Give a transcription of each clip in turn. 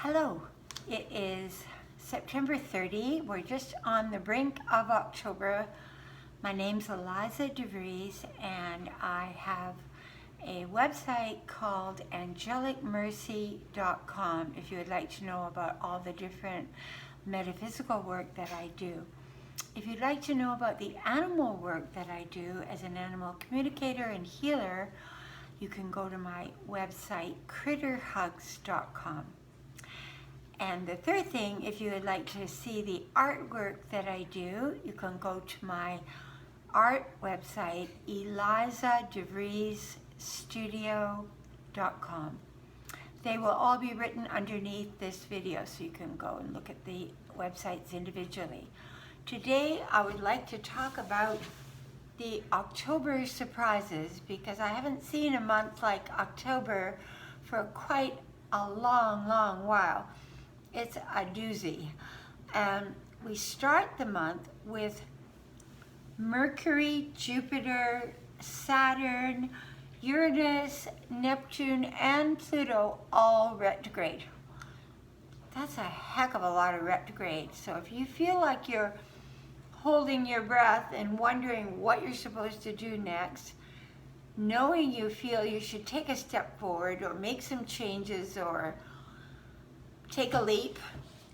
Hello, it is September 30. We're just on the brink of October. My name's Eliza de Vries and I have a website called angelicmercy.com if you would like to know about all the different metaphysical work that I do. If you'd like to know about the animal work that I do as an animal communicator and healer, you can go to my website critterhugs.com. And the third thing, if you would like to see the artwork that I do, you can go to my art website, elizadevriesstudio.com. They will all be written underneath this video, so you can go and look at the websites individually. Today, I would like to talk about the October surprises, because I haven't seen a month like October for quite a long while. It's a doozy. And we start the month with Mercury, Jupiter, Saturn, Uranus, Neptune, and Pluto all retrograde. That's a heck of a lot of retrograde. So if you feel like you're holding your breath and wondering what you're supposed to do next, knowing you feel you should take a step forward or make some changes or take a leap,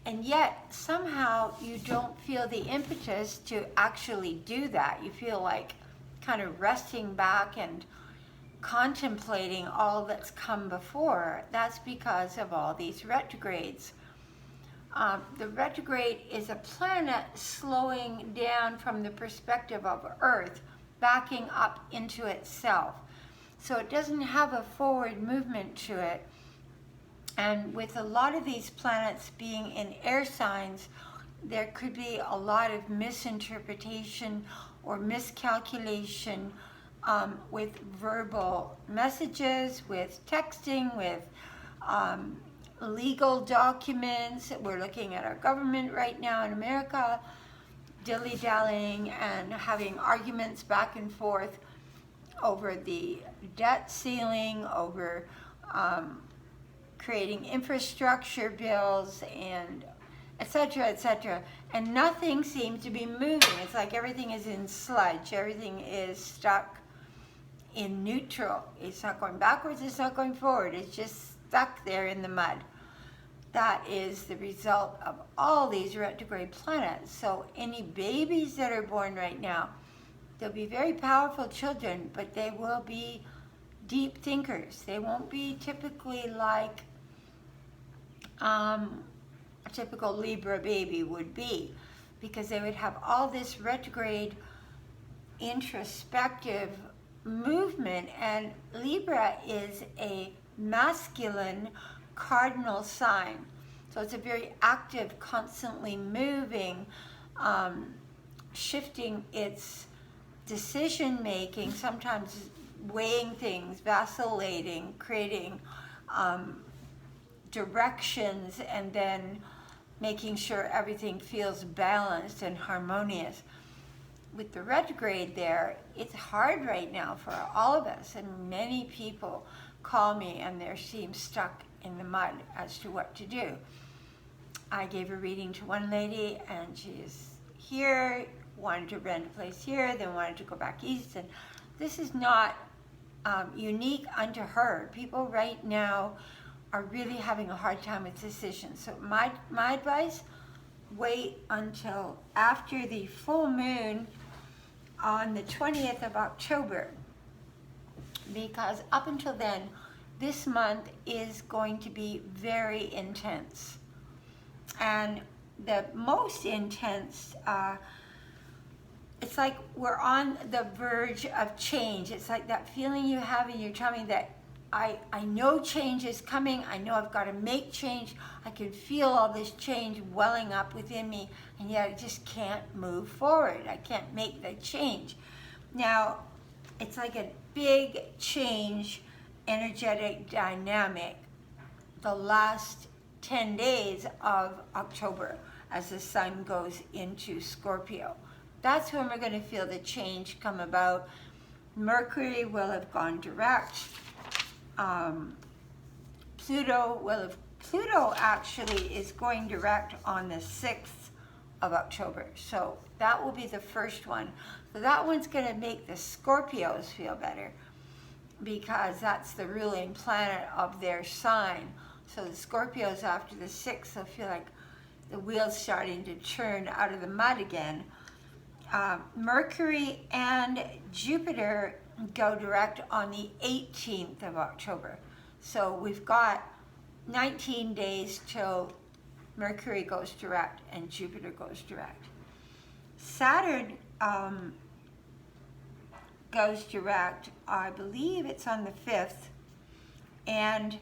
and yet somehow you don't feel the impetus to actually do that. You feel like kind of resting back and contemplating all that's come before. That's because of all these retrogrades. The retrograde is a planet slowing down from the perspective of Earth, backing up into itself. So it doesn't have a forward movement to it. And with a lot of these planets being in air signs, there could be a lot of misinterpretation or miscalculation with verbal messages, with texting, with legal documents. We're looking at our government right now in America, dilly-dallying and having arguments back and forth over the debt ceiling, over creating infrastructure bills, and etc., etc. And nothing seems to be moving. It's like everything is in sludge. Everything is stuck in neutral. It's not going backwards, it's not going forward. It's just stuck there in the mud. That is the result of all these retrograde planets. So any babies that are born right now, they'll be very powerful children, but they will be deep thinkers. They won't be typically like a typical Libra baby would be, because they would have all this retrograde introspective movement, and Libra is a masculine cardinal sign. So it's a very active, constantly moving, shifting its decision making, sometimes weighing things, vacillating, creating directions, and then making sure everything feels balanced and harmonious. With the retrograde there, it's hard right now for all of us, and many people call me and they seem stuck in the mud as to what to do. I gave a reading to one lady, and she's here, wanted to rent a place here, then wanted to go back east, and this is not unique unto her. People right now are really having a hard time with decisions. So my advice, wait until after the full moon on the 20th of October, because up until then, this month is going to be very intense. And the most intense, it's like we're on the verge of change. It's like that feeling you have in your tummy that I know change is coming. I know I've got to make change. I can feel all this change welling up within me, and yet I just can't move forward. I can't make the change. Now, it's like a big change, energetic dynamic, the last 10 days of October as the sun goes into Scorpio. That's when we're going to feel the change come about. Mercury will have gone direct. Pluto will have Pluto actually is going direct on the 6th of October. So that will be the first one. So that one's going to make the Scorpios feel better because that's the ruling planet of their sign. So the Scorpios after the 6th will feel like the wheel's starting to turn out of the mud again. Mercury and Jupiter go direct on the 18th of October. So we've got 19 days till Mercury goes direct and Jupiter goes direct. Saturn goes direct, I believe it's on the 5th, and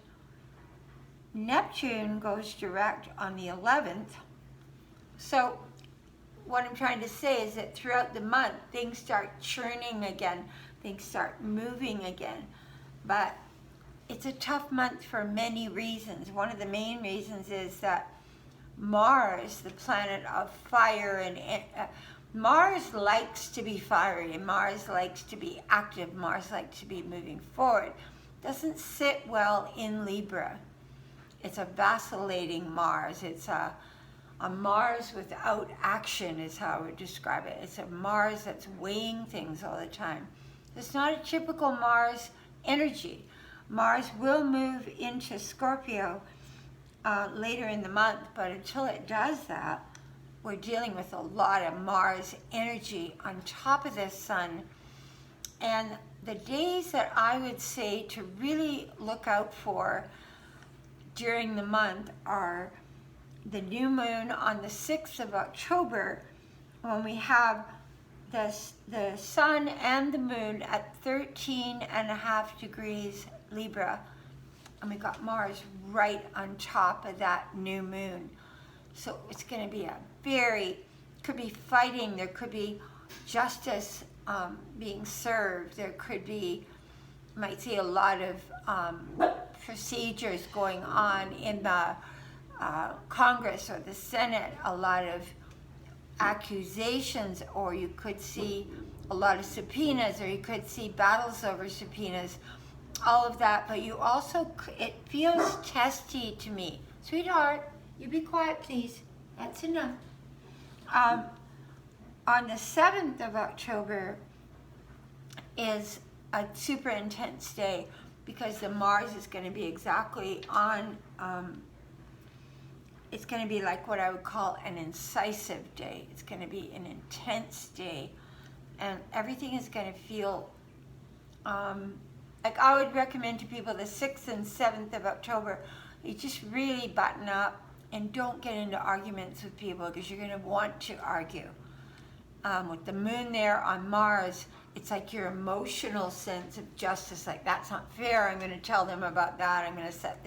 Neptune goes direct on the 11th. So what I'm trying to say is that throughout the month, things start churning again, things start moving again. But it's a tough month for many reasons. One of the main reasons is that Mars, the planet of fire, and Mars likes to be fiery, Mars likes to be active, Mars likes to be moving forward. Doesn't sit well in Libra. It's a vacillating Mars. It's a Mars without action is how I would describe it. It's a Mars that's weighing things all the time. It's not a typical Mars energy. Mars will move into Scorpio later in the month, but until it does that, we're dealing with a lot of Mars energy on top of the sun. And the days that I would say to really look out for during the month are the new moon on the 6th of October, when we have the sun and the moon at 13.5 degrees Libra, and we got Mars right on top of that new moon. So it's going to be could be fighting, there could be justice being served, there could be, you might see a lot of procedures going on in the Congress or the Senate, a lot of accusations, or you could see a lot of subpoenas, or you could see battles over subpoenas, all of that. But you also, it feels testy to me. Sweetheart, you be quiet, please. That's enough. On the 7th of October is a super intense day because the Mars is going to be exactly on, it's going to be like what I would call an incisive day. It's going to be an intense day, and everything is going to feel, like I would recommend to people the 6th and 7th of October, you just really button up and don't get into arguments with people because you're going to want to argue. With the moon there on Mars, it's like your emotional sense of justice, like that's not fair, I'm going to tell them about that, I'm going to set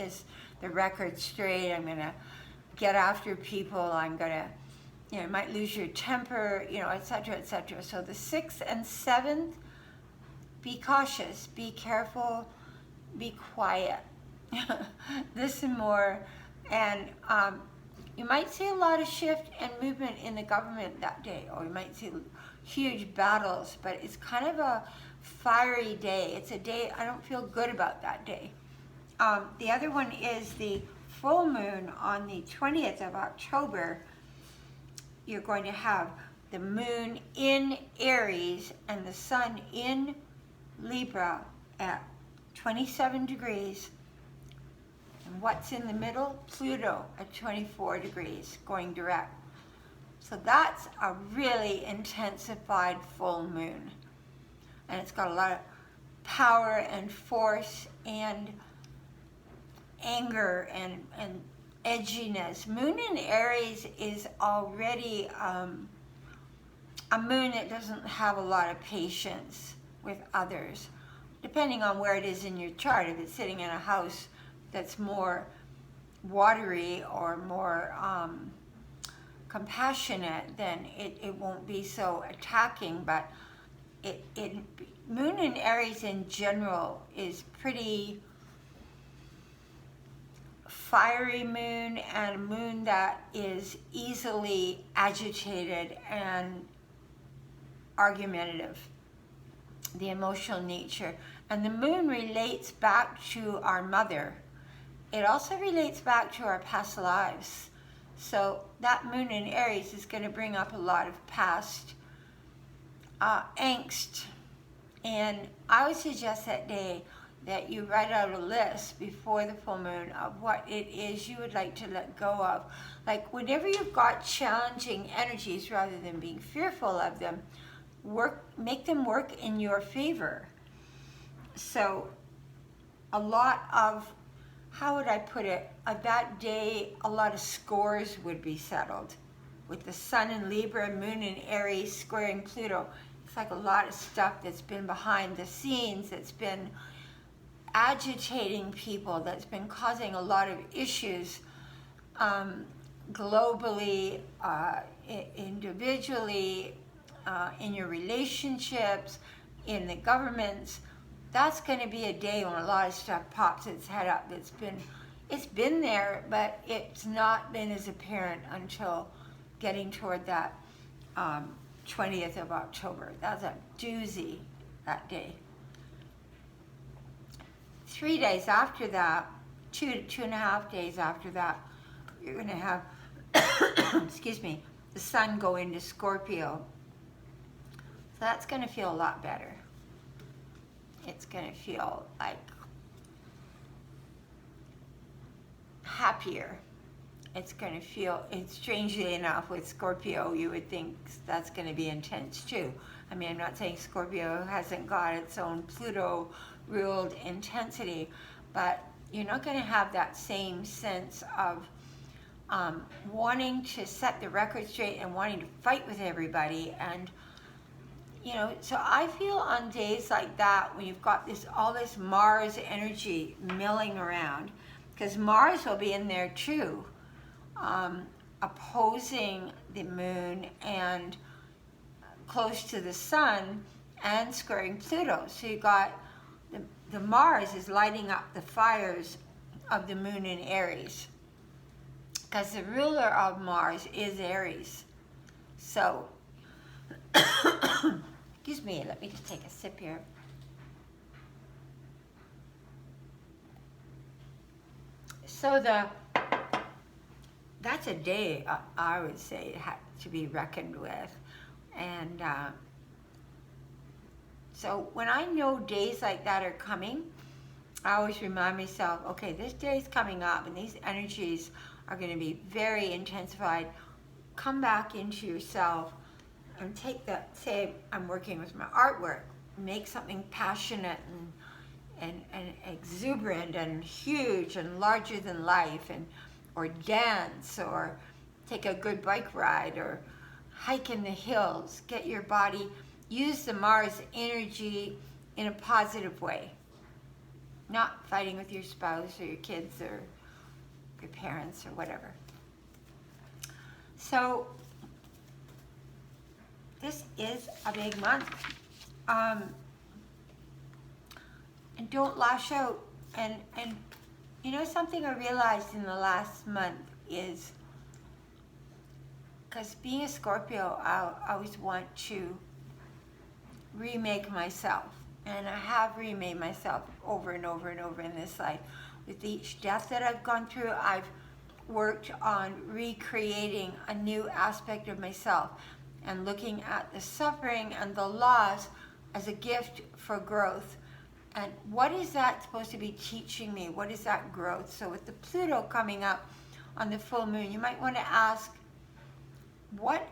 the record straight, I'm going to get after people, I'm going to, you might lose your temper, etc., etc. So the 6th and 7th, be cautious, be careful, be quiet, listen more, and you might see a lot of shift and movement in the government that day, or you might see huge battles, but it's kind of a fiery day. It's a day I don't feel good about that day. The other one is the full moon on the 20th of October. You're going to have the moon in Aries and the sun in Libra at 27 degrees. And what's in the middle? Pluto at 24 degrees, going direct. So that's a really intensified full moon. And it's got a lot of power and force and anger and edginess. Moon in Aries is already a moon that doesn't have a lot of patience with others, depending on where it is in your chart. If it's sitting in a house that's more watery or more compassionate, then it won't be so attacking. But moon in Aries in general is pretty fiery moon, and a moon that is easily agitated and argumentative, the emotional nature. And the moon relates back to our mother. it also relates back to our past lives. So that moon in Aries is going to bring up a lot of past angst. And I would suggest that day that you write out a list before the full moon of what it is you would like to let go of. Like whenever you've got challenging energies, rather than being fearful of them, make them work in your favor. So a lot of, how would I put it, that day a lot of scores would be settled. With the sun in Libra, moon in Aries, squaring Pluto, it's like a lot of stuff that's been behind the scenes, that's been agitating people, that's been causing a lot of issues globally, individually, in your relationships, in the governments. That's going to be a day when a lot of stuff pops its head up. It's been there, but it's not been as apparent until getting toward that 20th of October. That's a doozy that day. 3 days after that, 2.5 days after that, you're going to have, excuse me, the sun go into Scorpio. So that's going to feel a lot better. It's going to feel like happier. It's going to feel, and strangely enough, with Scorpio, you would think that's going to be intense too. I mean, I'm not saying Scorpio hasn't got its own Pluto-ruled intensity, but you're not going to have that same sense of wanting to set the record straight and wanting to fight with everybody. And you know, so I feel on days like that, when you've got all this Mars energy milling around, because Mars will be in there too, opposing the moon and close to the sun and squaring Pluto. So you got the Mars is lighting up the fires of the moon in Aries, because the ruler of Mars is Aries. So excuse me, let me just take a sip here. So that's a day I would say to be reckoned with. And so when I know days like that are coming, I always remind myself, okay, this day's coming up and these energies are going to be very intensified. Come back into yourself and take that, say I'm working with my artwork, make something passionate and exuberant and huge and larger than life, or dance, or take a good bike ride, or hike in the hills. Get your body, use the Mars energy in a positive way. Not fighting with your spouse or your kids or your parents or whatever. So this is a big month. And don't lash out. And you know something I realized in the last month is, because being a Scorpio, I always want to remake myself. And I have remade myself over and over and over in this life. With each death that I've gone through, I've worked on recreating a new aspect of myself and looking at the suffering and the loss as a gift for growth. And what is that supposed to be teaching me? What is that growth? So with the Pluto coming up on the full moon, you might want to ask, what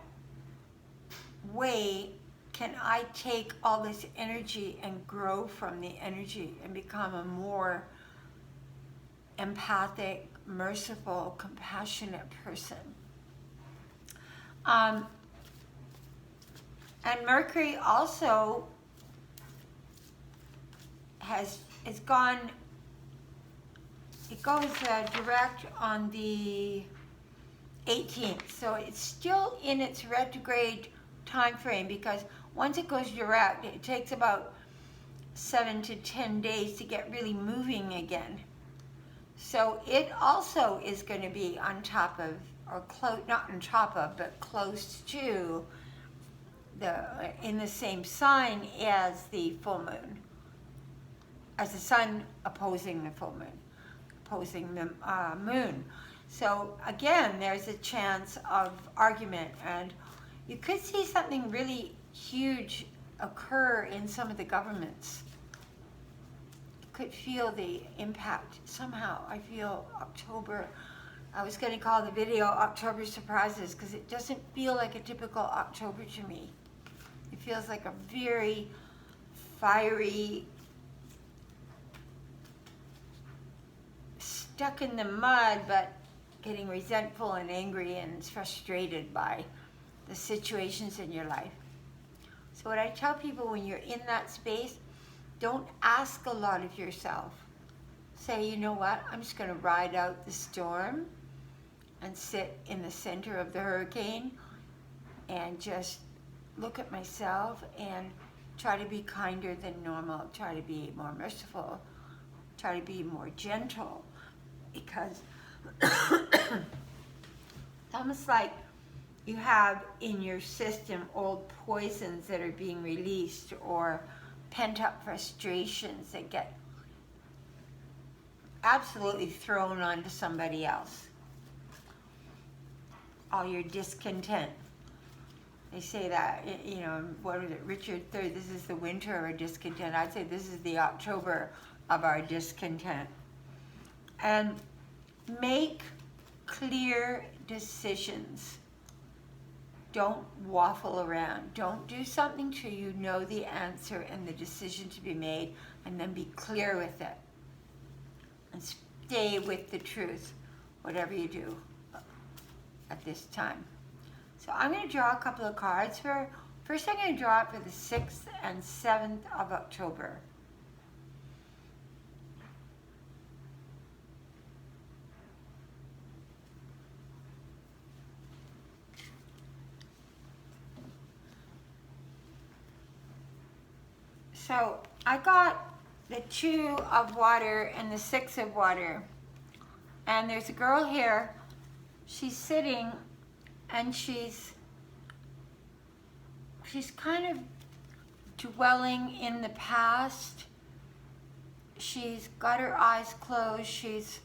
way can I take all this energy and grow from the energy and become a more empathic, merciful, compassionate person? And Mercury also it goes direct on the 18th. So it's still in its retrograde time frame, because once it goes direct, it takes about 7 to 10 days to get really moving again. So it also is going to be on top of, or close, not on top of, but close to in the same sign as the full moon, as the sun opposing the full moon, opposing the moon. So again, there's a chance of argument, and you could see something really huge occur in some of the governments. You could feel the impact somehow. I feel October. I was going to call the video October Surprises because it doesn't feel like a typical October to me. It feels like a very fiery, stuck in the mud, but getting resentful and angry and frustrated by the situations in your life. So what I tell people when you're in that space, don't ask a lot of yourself. Say, you know what, I'm just going to ride out the storm and sit in the center of the hurricane and just look at myself and try to be kinder than normal, try to be more merciful, try to be more gentle, because it's almost like you have in your system old poisons that are being released, or pent-up frustrations that get absolutely thrown onto somebody else. All your discontent. They say that, you know, what was it, Richard III, this is the winter of our discontent. I'd say this is the October of our discontent. And make clear decisions. Don't waffle around. Don't do something till you know the answer and the decision to be made, and then be clear with it. And stay with the truth, whatever you do at this time. So I'm going to draw a couple of cards for, first I'm going to draw it for the 6th and 7th of October. So I got the 2 of water and the 6 of water. And there's a girl here, she's sitting and she's kind of dwelling in the past. She's got her eyes closed. She's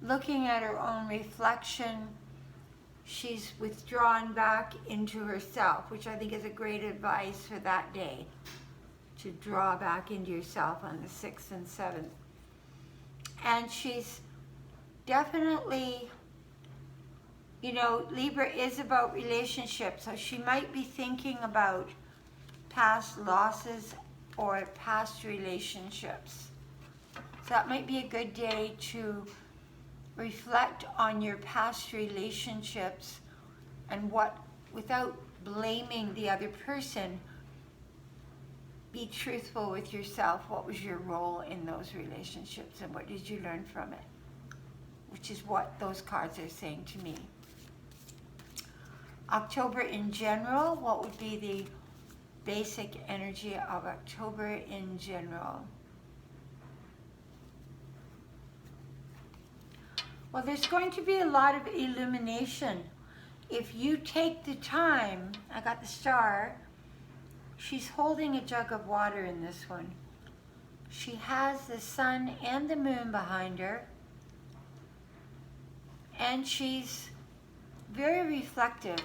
looking at her own reflection. She's withdrawn back into herself, which I think is a great advice for that day, to draw back into yourself on the 6th and 7th. And she's definitely, you know, Libra is about relationships, so she might be thinking about past losses or past relationships. So that might be a good day to reflect on your past relationships and what, without blaming the other person, be truthful with yourself. What was your role in those relationships and what did you learn from it? Which is what those cards are saying to me. October in general, what would be the basic energy of October in general? Well, there's going to be a lot of illumination. If you take the time, I got the star, she's holding a jug of water in this one. She has the sun and the moon behind her, and she's very reflective.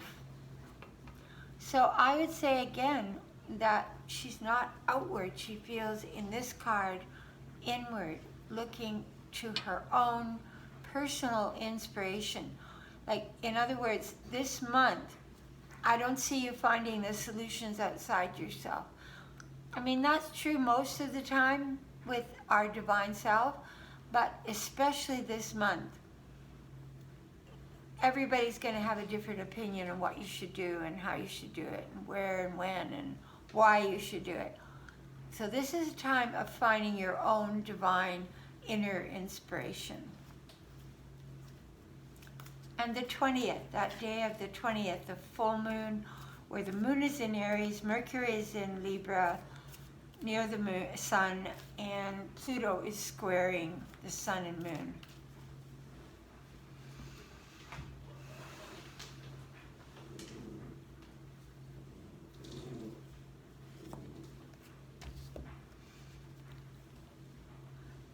So I would say again that she's not outward. She feels in this card inward, looking to her own personal inspiration. Like, in other words, this month, I don't see you finding the solutions outside yourself. I mean, that's true most of the time with our divine self, but especially this month. Everybody's going to have a different opinion on what you should do and how you should do it and where and when and why you should do it. So this is a time of finding your own divine inner inspiration. And the 20th, that day of the 20th, the full moon, where the moon is in Aries, Mercury is in Libra, near the moon, sun, and Pluto is squaring the sun and moon.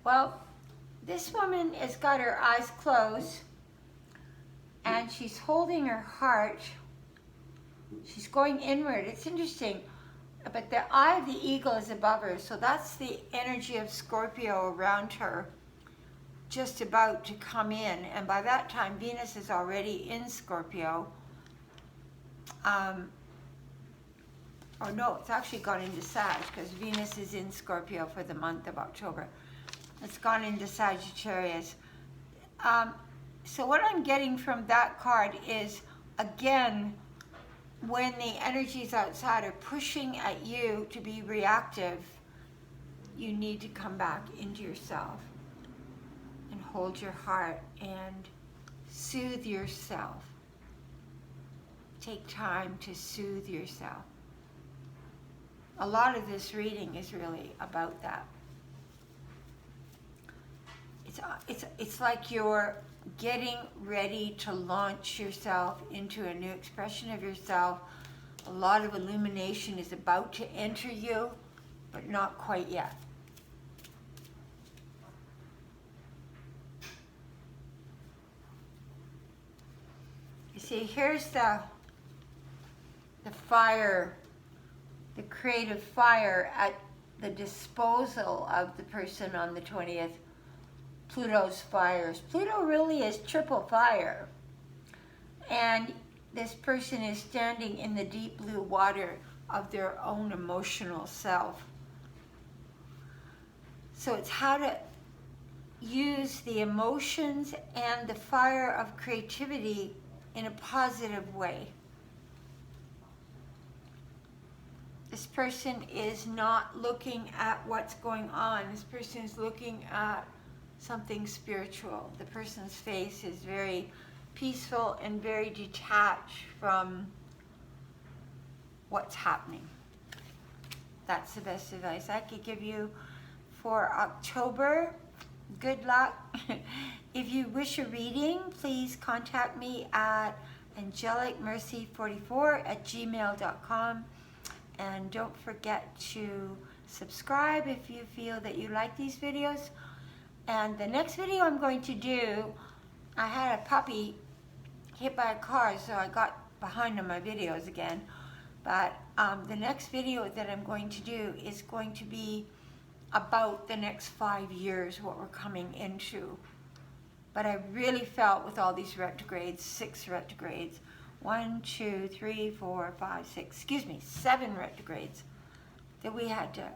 Well, this woman has got her eyes closed and she's holding her heart. She's going inward. It's interesting, but the eye of the eagle is above her, so that's the energy of Scorpio around her, just about to come in. And by that time, Venus is already in Scorpio. Or no, it's actually gone into Sag, because Venus is in Scorpio for the month of October. It's gone into Sagittarius. So what I'm getting from that card is, again, when the energies outside are pushing at you to be reactive, you need to come back into yourself and hold your heart and soothe yourself. Take time to soothe yourself. A lot of this reading is really about that. It's like you're getting ready to launch yourself into a new expression of yourself. A lot of illumination is about to enter you, but not quite yet. You see, here's the fire, the creative fire at the disposal of the person on the 20th. Pluto's fires. Pluto really is triple fire. And this person is standing in the deep blue water of their own emotional self. So it's how to use the emotions and the fire of creativity in a positive way. This person is not looking at what's going on. This person is looking at something spiritual. The person's face is very peaceful and very detached from what's happening. That's the best advice I could give you for October. Good luck. If you wish a reading, please contact me at angelicmercy44@gmail.com. And don't forget to subscribe if you feel that you like these videos. And the next video I'm going to do, I had a puppy hit by a car, so I got behind on my videos again. But the next video that I'm going to do is going to be about the next 5 years, what we're coming into. But I really felt with all these retrogrades, 6 retrogrades, 1, 2, 3, 4, 5, 6, 7 retrogrades, that we had to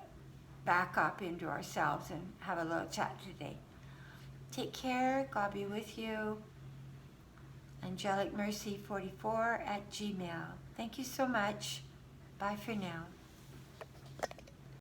back up into ourselves and have a little chat today. Take care. God be with you. AngelicMercy44@gmail. Thank you so much. Bye for now.